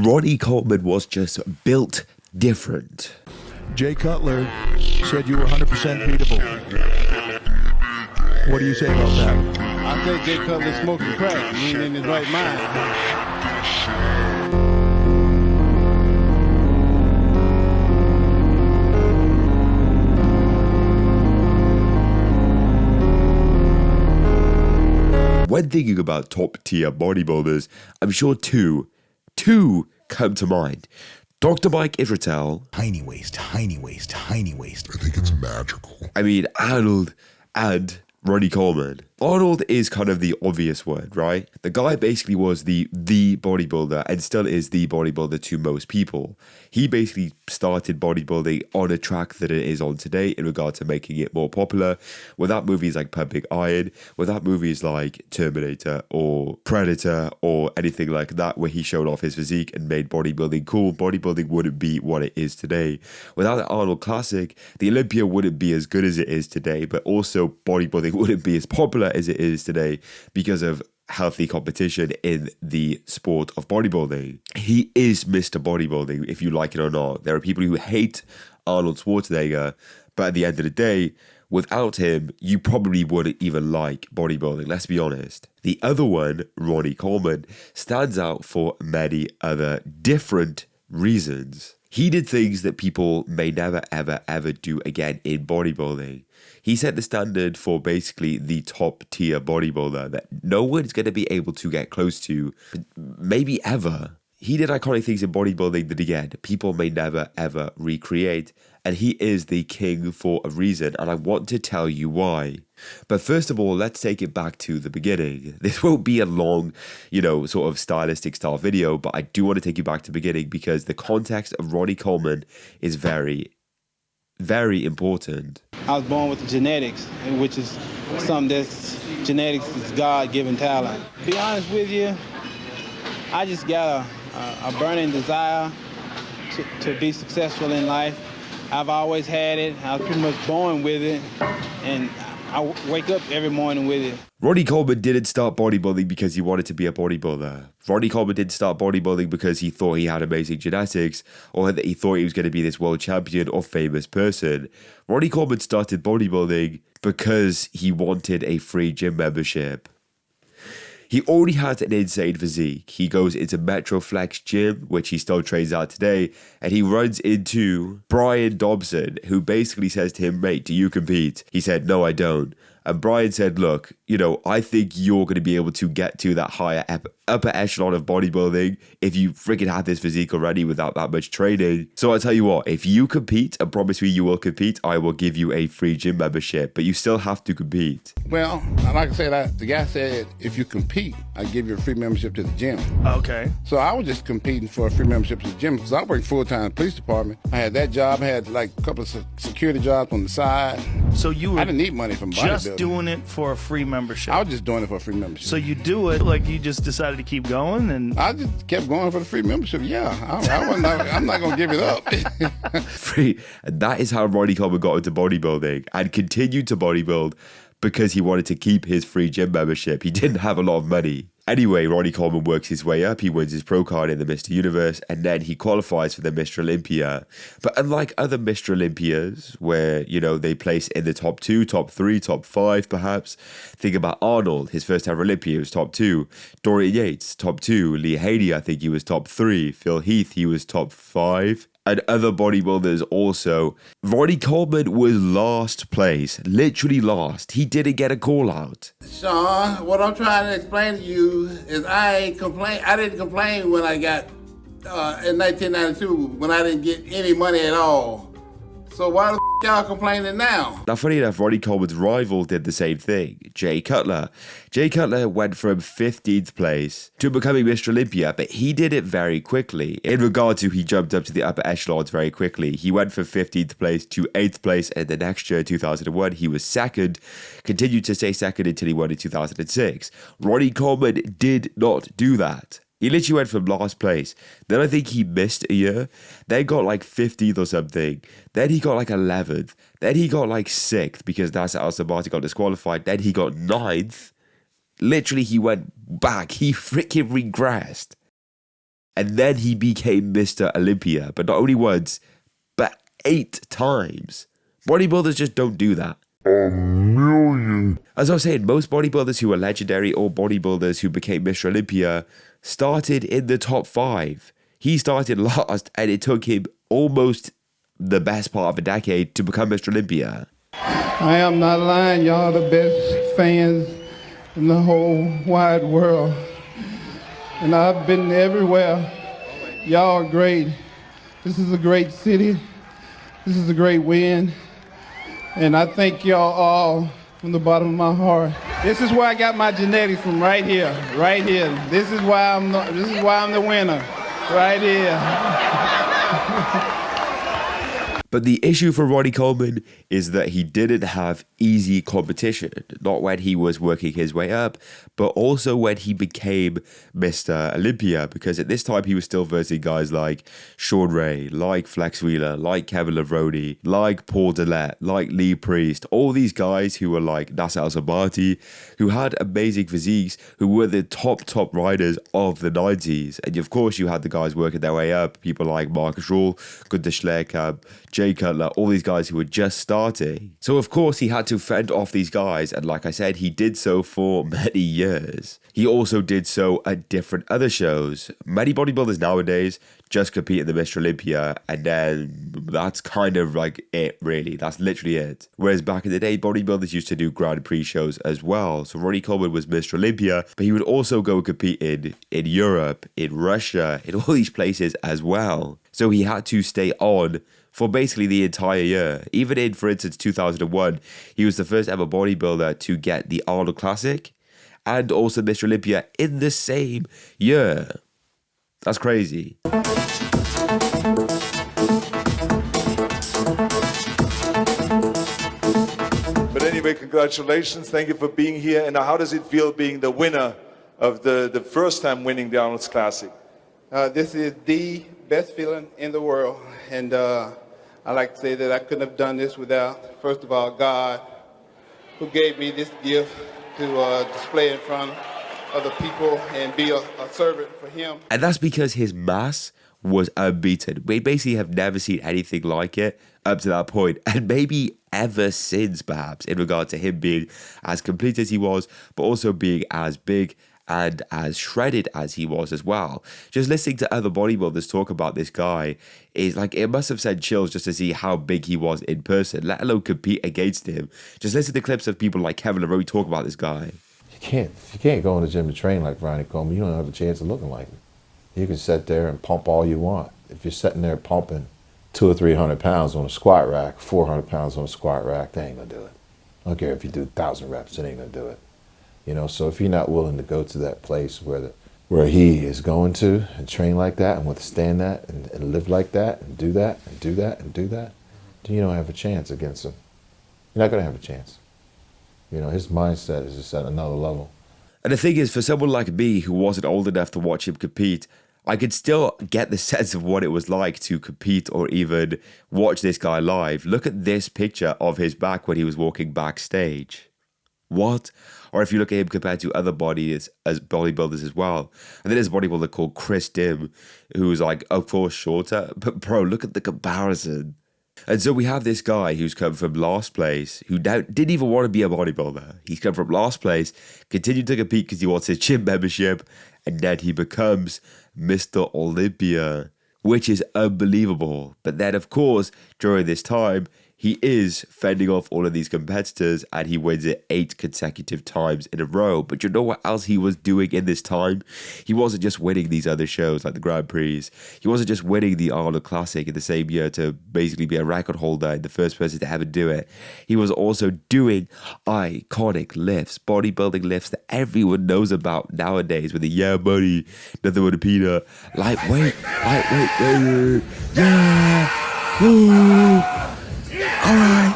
Ronnie Coleman was just built different. Jay Cutler said you were 100% beatable. What do you say about that? I say Jay Cutler smoking crack. He ain't in his right mind. When thinking about top tier bodybuilders, I'm sure two come to mind. Dr. Mike Israetel. Tiny waist, tiny waist, tiny waist. I think it's magical. I mean, Arnold and Ronnie Coleman. Arnold is kind of the obvious one, right? The guy basically was the bodybuilder and still is the bodybuilder to most people. He basically started bodybuilding on a track that it is on today in regard to making it more popular. Without movies like Pumping Iron, without movies like Terminator or Predator or anything like that where he showed off his physique and made bodybuilding cool, bodybuilding wouldn't be what it is today. Without the Arnold Classic, the Olympia wouldn't be as good as it is today, but also bodybuilding wouldn't be as popular as it is today because of healthy competition in the sport of bodybuilding. He is Mr. Bodybuilding, if you like it or not. There are people who hate Arnold Schwarzenegger, but at the end of the day, without him, you probably wouldn't even like bodybuilding, let's be honest. The other one, Ronnie Coleman, stands out for many other different reasons. He did things that people may never, ever, ever do again in bodybuilding. He set the standard for basically the top tier bodybuilder that no one's going to be able to get close to, maybe ever. He did iconic things in bodybuilding that, again, people may never, ever recreate. And he is the king for a reason, and I want to tell you why. But first of all, let's take it back to the beginning. This won't be a long, sort of stylistic style video, but I do want to take you back to the beginning because the context of Ronnie Coleman is very, very important. I was born with the genetics, which is genetics is God-given talent. To be honest with you, I just got a burning desire to be successful in life. I've always had it. I was pretty much born with it, and I wake up every morning with it. Ronnie Coleman didn't start bodybuilding because he wanted to be a bodybuilder. Ronnie Coleman didn't start bodybuilding because he thought he had amazing genetics or that he thought he was going to be this world champion or famous person. Ronnie Coleman started bodybuilding because he wanted a free gym membership. He already has an insane physique. He goes into Metroflex Gym, which he still trains at today, and he runs into Brian Dobson, who basically says to him, "Mate, do you compete?" He said, "No, I don't." And Brian said, "Look, I think you're going to be able to get to that higher upper echelon of bodybuilding if you freaking have this physique already without that much training. So I'll tell you what, if you compete and promise me you will compete, I will give you a free gym membership, but you still have to compete." Well, like I said, the guy said, if you compete, I give you a free membership to the gym. Okay. So I was just competing for a free membership to the gym because I worked full-time in the police department. I had that job, I had like a couple of security jobs on the side. So you were I didn't need money from bodybuilding. Just doing it for a free membership. I was just doing it for a free membership. So you do it like you just decided to keep going, and I just kept going for the free membership. Yeah, I'm not gonna give it up. Free, and that is how Ronnie Coleman got into bodybuilding and continued to bodybuild because he wanted to keep his free gym membership. He didn't have a lot of money. Anyway, Ronnie Coleman works his way up. He wins his pro card in the Mr. Universe, and then he qualifies for the Mr. Olympia. But unlike other Mr. Olympias, where, they place in the top 2, top 3, top 5, perhaps, think about Arnold. His first ever Olympia was top 2. Dorian Yates, top 2. Lee Haney, I think he was top 3. Phil Heath, he was top 5. And other bodybuilders also. Ronnie Coleman was last place, literally last. He didn't get a call out. Sean, what I'm trying to explain to you is I didn't complain when I got in 1992 when I didn't get any money at all. So why the y'all complaining now? Now, funny enough, Ronnie Coleman's rival did the same thing, Jay Cutler. Jay Cutler went from 15th place to becoming Mr. Olympia, but he did it very quickly. In regard to, he jumped up to the upper echelons very quickly. He went from 15th place to 8th place, and the next year, 2001, he was second, continued to stay second until he won in 2006. Ronnie Coleman did not do that. He literally went from last place. Then I think he missed a year. Then got like 15th or something. Then he got like 11th. Then he got like 6th because Nasser Al-Sabati got disqualified. Then he got 9th. Literally, he went back. He freaking regressed. And then he became Mr. Olympia, but not only once, but 8 times. Bodybuilders just don't do that. As I was saying, most bodybuilders who are legendary or bodybuilders who became Mr. Olympia started in the top 5. He started last, and it took him almost the best part of a decade to become Mr. Olympia. I am not lying. Y'all the best fans in the whole wide world. And I've been everywhere. Y'all are great. This is a great city. This is a great win. And I thank y'all all from the bottom of my heart. This is where I got my genetics from, right here, right here. This is why I'm the winner, right here. But the issue for Ronnie Coleman is that he didn't have easy competition, not when he was working his way up, but also when he became Mr. Olympia, because at this time he was still versing guys like Sean Ray, like Flex Wheeler, like Kevin Levrone, like Paul Dillette, like Lee Priest, all these guys who were like Nasser Al-Sabati, who had amazing physiques, who were the top riders of the 90s. And of course you had the guys working their way up, people like Marcus Rule, Gunther Schleckamp, Jay Cutler, all these guys who were just starting. So of course he had to fend off these guys, and like I said, he did so for many years. He also did so at different other shows. Many bodybuilders nowadays just compete in the Mr. Olympia, and then that's kind of like it, really. That's literally it. Whereas back in the day, bodybuilders used to do Grand Prix shows as well. So Ronnie Coleman was Mr. Olympia, but he would also go and compete in Europe, in Russia, in all these places as well. So he had to stay on for basically the entire year. Even in, for instance, 2001, he was the first ever bodybuilder to get the Arnold Classic and also Mr. Olympia in the same year. That's crazy. But anyway, congratulations. Thank you for being here. And now how does it feel being the winner of the first time winning the Arnold's Classic? This is the best feeling in the world. And I like to say that I couldn't have done this without, first of all, God, who gave me this gift to display in front of the people and be a servant for him. And that's because his mass was unbeaten. We basically have never seen anything like it up to that point, and maybe ever since, perhaps, in regard to him being as complete as he was, but also being as big and as shredded as he was as well. Just listening to other bodybuilders talk about this guy is like, it must have sent chills just to see how big he was in person, let alone compete against him. Just listen to clips of people like Kevin Levrone talk about this guy. You can't go in the gym to train like Ronnie Coleman. You don't have a chance of looking like him. You can sit there and pump all you want. If you're sitting there pumping 200 or 300 pounds on a squat rack, 400 pounds on a squat rack, they ain't gonna do it. I don't care if you do 1,000 reps, it ain't gonna do it. You know, so if you're not willing to go to that place where he is going to and train like that and withstand that and live like that and do that and do that and do that, then you don't have a chance against him. You're not gonna have a chance. You know, his mindset is just at another level. And the thing is, for someone like me who wasn't old enough to watch him compete, I could still get the sense of what it was like to compete or even watch this guy live. Look at this picture of his back when he was walking backstage. What? Or if you look at him compared to other bodybuilders as well. And then there's a bodybuilder called Chris Dim, who's like, of course, shorter. But bro, look at the comparison. And so we have this guy who's come from last place, who didn't even want to be a bodybuilder. He's come from last place, continued to compete because he wants his gym membership, and then he becomes Mr. Olympia, which is unbelievable. But then, of course, during this time, he is fending off all of these competitors, and he wins it 8 consecutive times in a row. But you know what else he was doing in this time? He wasn't just winning these other shows like the Grand Prix. He wasn't just winning the Arnold Classic in the same year to basically be a record holder and the first person to ever do it. He was also doing iconic lifts, bodybuilding lifts that everyone knows about nowadays with the yeah buddy, nothing but a peanut, lightweight, baby, yeah, woo. All right.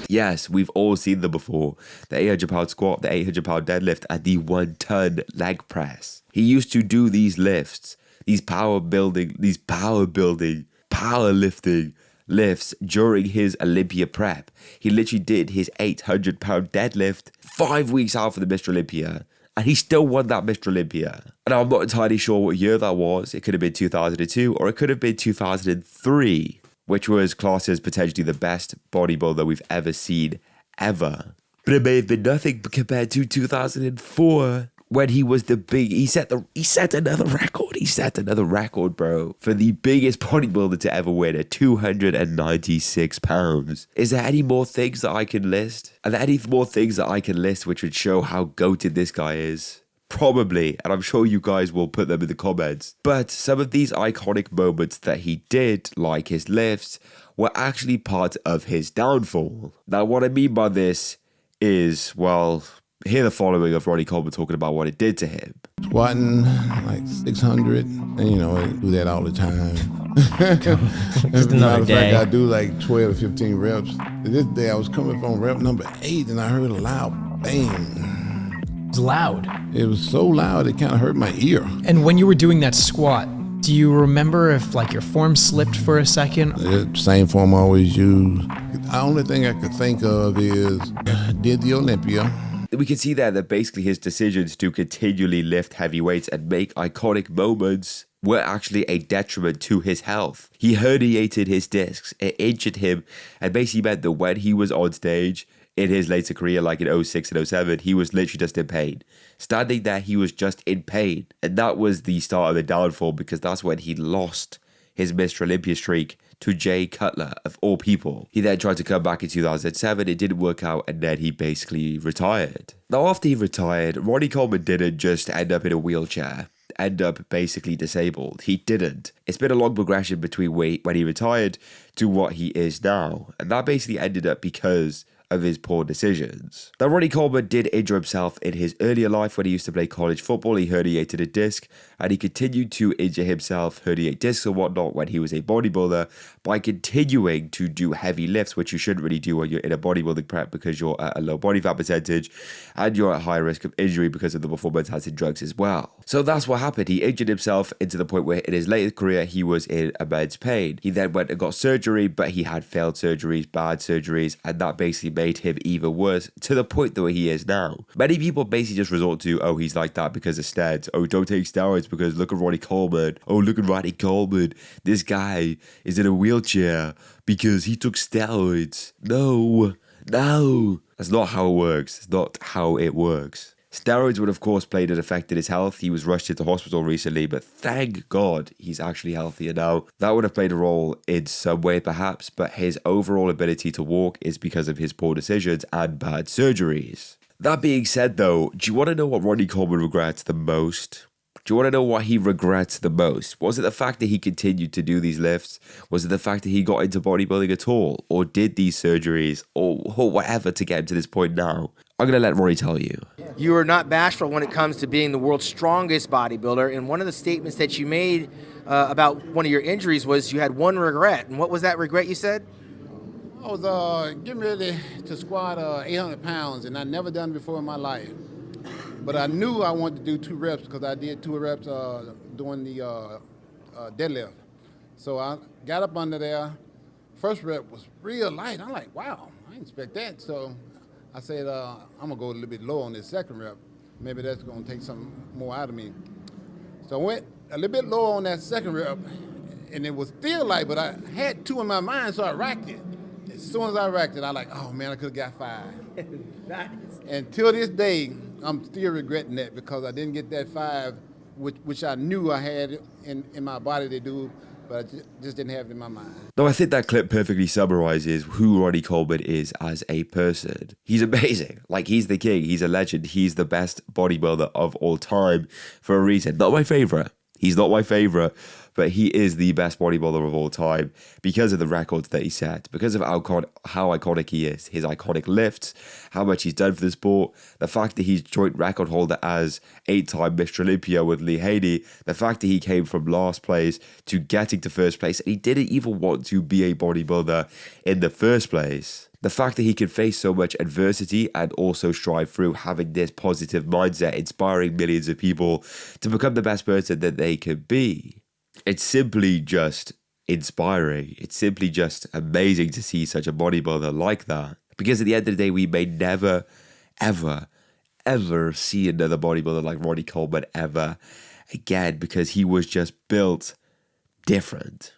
Yes, we've all seen them before. The 800-pound squat, the 800-pound deadlift, and the 1-ton leg press. He used to do these lifts, these powerlifting lifts during his Olympia prep. He literally did his 800-pound deadlift 5 weeks out from the Mr. Olympia, and he still won that Mr. Olympia. And I'm not entirely sure what year that was. It could have been 2002 or it could have been 2003, which was classed as potentially the best bodybuilder we've ever seen, ever. But it may have been nothing compared to 2004, when he was the big, he set another record. He set another record, bro, for the biggest bodybuilder to ever win at 296 pounds. Is there any more things that I can list? Are there any more things that I can list which would show how goated this guy is? Probably, and I'm sure you guys will put them in the comments. But some of these iconic moments that he did, like his lifts, were actually part of his downfall. Now, what I mean by this is, well, hear the following of Ronnie Coleman talking about what it did to him. Squatting like 600, and I do that all the time. As a matter of fact, I do like 12 to 15 reps. This day I was coming from rep number 8 and I heard a loud bang. It was loud. It was so loud it kind of hurt my ear. And when you were doing that squat, do you remember if like your form slipped for a second? The same form I always use. The only thing I could think of is did the Olympia. We can see there that basically his decisions to continually lift heavy weights and make iconic moments were actually a detriment to his health. He herniated his discs, it injured him, and basically meant that when he was on stage in his later career, like in 06 and 07, he was literally just in pain. Standing there, he was just in pain. And that was the start of the downfall, because that's when he lost his Mr. Olympia streak to Jay Cutler, of all people. He then tried to come back in 2007, it didn't work out, and then he basically retired. Now, after he retired, Ronnie Coleman didn't just end up in a wheelchair, end up basically disabled. He didn't. It's been a long progression between when he retired to what he is now, and that basically ended up because of his poor decisions. Now, Ronnie Coleman did injure himself in his earlier life when he used to play college football. He herniated a disc, and he continued to injure himself, herniate discs and whatnot when he was a bodybuilder by continuing to do heavy lifts, which you shouldn't really do when you're in a bodybuilding prep because you're at a low body fat percentage and you're at high risk of injury because of the performance-enhancing drugs as well. So that's what happened. He injured himself into the point where in his later career, he was in immense pain. He then went and got surgery, but he had failed surgeries, bad surgeries, and that basically made him even worse to the point that he is now. Many people basically just resort to, oh, he's like that because of steroids. Oh, don't take steroids because look at Ronnie Coleman. Oh, look at Ronnie Coleman. This guy is in a wheelchair because he took steroids. No. That's not how it works. It's not how it works. Steroids would, of course, played an effect in his health. He was rushed into hospital recently, but thank God he's actually healthier now. That would have played a role in some way, perhaps, but his overall ability to walk is because of his poor decisions and bad surgeries. That being said, though, do you want to know what Ronnie Coleman regrets the most? Do you want to know what he regrets the most? Was it the fact that he continued to do these lifts? Was it the fact that he got into bodybuilding at all? Or did these surgeries or whatever to get him to this point now? I'm going to let Ronnie tell you. You are not bashful when it comes to being the world's strongest bodybuilder. And one of the statements that you made about one of your injuries was you had one regret. And what was that regret you said? I was getting ready to squat 800 pounds, and I'd never done it before in my life. But I knew I wanted to do 2 reps because I did 2 reps doing the deadlift. So I got up under there. First rep was real light. I'm like, wow, I didn't expect that. So I said, I'm going to go a little bit low on this second rep. Maybe that's going to take something more out of me. So I went a little bit lower on that second rep, and it was still light, but I had 2 in my mind, so I racked it. As soon as I racked it, I like, oh man, I could have got 5. And till this day, I'm still regretting that because I didn't get that 5, which I knew I had in my body to do, but I just didn't have it in my mind. No, I think that clip perfectly summarizes who Ronnie Coleman is as a person. He's amazing. Like, he's the king. He's a legend. He's the best bodybuilder of all time for a reason. Not my favorite. He's not my favorite, but he is the best bodybuilder of all time because of the records that he set, because of how iconic he is, his iconic lifts, how much he's done for the sport, the fact that he's joint record holder as 8-time Mr. Olympia with Lee Haney, the fact that he came from last place to getting to first place, and he didn't even want to be a bodybuilder in the first place. The fact that he can face so much adversity and also strive through having this positive mindset, inspiring millions of people to become the best person that they could be. It's simply just inspiring. It's simply just amazing to see such a bodybuilder like that. Because at the end of the day, we may never, ever, ever see another bodybuilder like Ronnie Coleman ever again, because he was just built different.